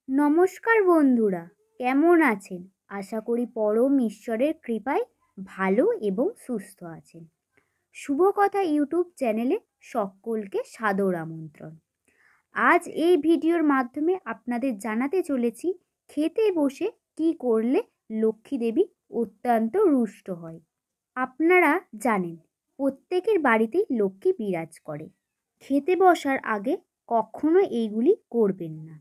নমস্কার বন্ধুরা, কেমন আছেন? আশা করি পরম ঈশ্বরের কৃপায় ভালো এবং সুস্থ আছেন। শুভ কথা ইউটিউব চ্যানেলে সকলকে সাদর আমন্ত্রণ। আজ এই ভিডিওর মাধ্যমে আপনাদের জানাতে চলেছি খেতে বসে কি করলে লক্ষ্মী দেবী অত্যন্ত রুষ্ট হয়। আপনারা জানেন প্রত্যেকের বাড়িতেই লক্ষ্মী বিরাজ করে। খেতে বসার আগে কখনো এইগুলি করবেন না,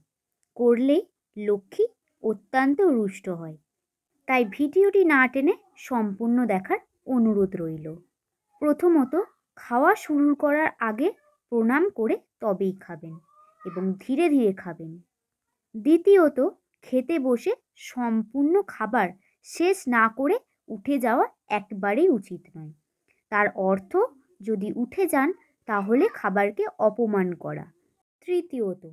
করলে লক্ষ্মী অত্যন্ত রুষ্ট হয়। তাই ভিডিওটি না টেনে সম্পূর্ণ দেখার অনুরোধ রইল। প্রথমত, খাওয়া শুরু করার আগে প্রণাম করে তবেই খাবেন এবং ধীরে ধীরে খাবেন। দ্বিতীয়ত, খেতে বসে সম্পূর্ণ খাবার শেষ না করে উঠে যাওয়া একবারেই উচিত নয়। তার অর্থ, যদি উঠে যান তাহলে খাবারকে অপমান করা। তৃতীয়ত,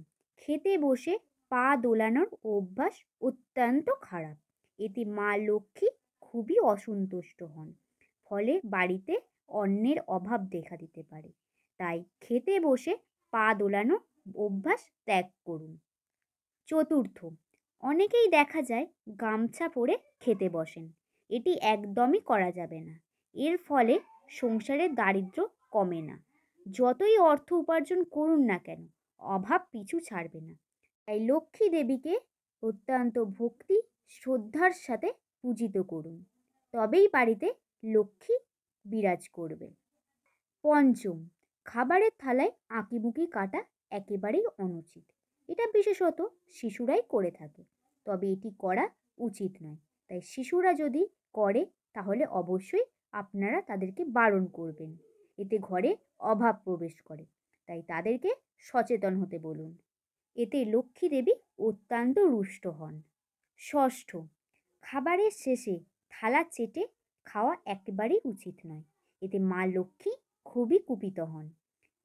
খেতে বসে পা দোলানোর অভ্যাস অত্যন্ত খারাপ। এতে মা লক্ষ্মী খুবই অসন্তুষ্ট হন, ফলে বাড়িতে অন্নের অভাব দেখা দিতে পারে। তাই খেতে বসে পা দোলানোর অভ্যাস ত্যাগ করুন। চতুর্থ, অনেকেই দেখা যায় গামছা পরে খেতে বসেন। এটি একদমই করা যাবে না। এর ফলে সংসারের দারিদ্র্য কমে না। যতই অর্থ উপার্জন করুন না কেন, অভাব পিছু ছাড়বে না। তাই লক্ষ্মী দেবীকে অত্যন্ত ভক্তি শ্রদ্ধার সাথে পূজিত করুন, তবেই বাড়িতে লক্ষ্মী বিরাজ করবে। পঞ্চম, খাবারের থালায় আঁকিবুকি কাটা একেবারেই অনুচিত। এটা বিশেষত শিশুরাই করে থাকে, তবে এটি করা উচিত নয়। তাই শিশুরা যদি করে তাহলে অবশ্যই আপনারা তাদেরকে বারণ করবেন। এতে ঘরে অভাব প্রবেশ করে, তাই তাদেরকে সচেতন হতে বলুন। এতে লক্ষ্মী দেবী অত্যন্ত রুষ্ট হন। ষষ্ঠ, খাবারের শেষে থালা চেটে খাওয়া একেবারেই উচিত নয়। এতে মা লক্ষ্মী খুবই কুপিত হন।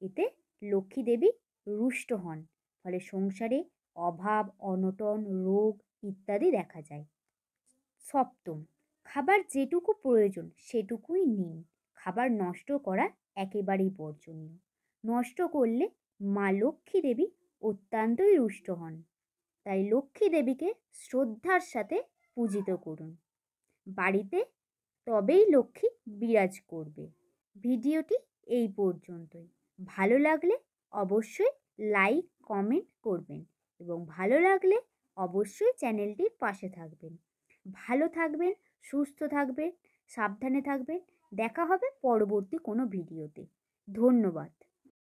এতে লক্ষ্মী দেবী রুষ্ট হন, ফলে সংসারে অভাব, অনটন, রোগ ইত্যাদি দেখা যায়। সপ্তম, খাবার যেটুকু প্রয়োজন সেটুকুই নিন। খাবার নষ্ট করা একেবারেই বর্জনীয়। নষ্ট করলে মা লক্ষ্মী দেবী অত্যন্তই রুষ্ট হন। তাই লক্ষ্মী দেবীকে শ্রদ্ধার সাথে পূজিত করুন বাড়িতে, তবেই লক্ষ্মী বিরাজ করবে। ভিডিওটি এই পর্যন্তই। ভালো লাগলে অবশ্যই লাইক কমেন্ট করবেন এবং ভালো লাগলে অবশ্যই চ্যানেলটির পাশে থাকবেন। ভালো থাকবেন, সুস্থ থাকবেন, সাবধানে থাকবেন। দেখা হবে পরবর্তী কোনো ভিডিওতে। ধন্যবাদ।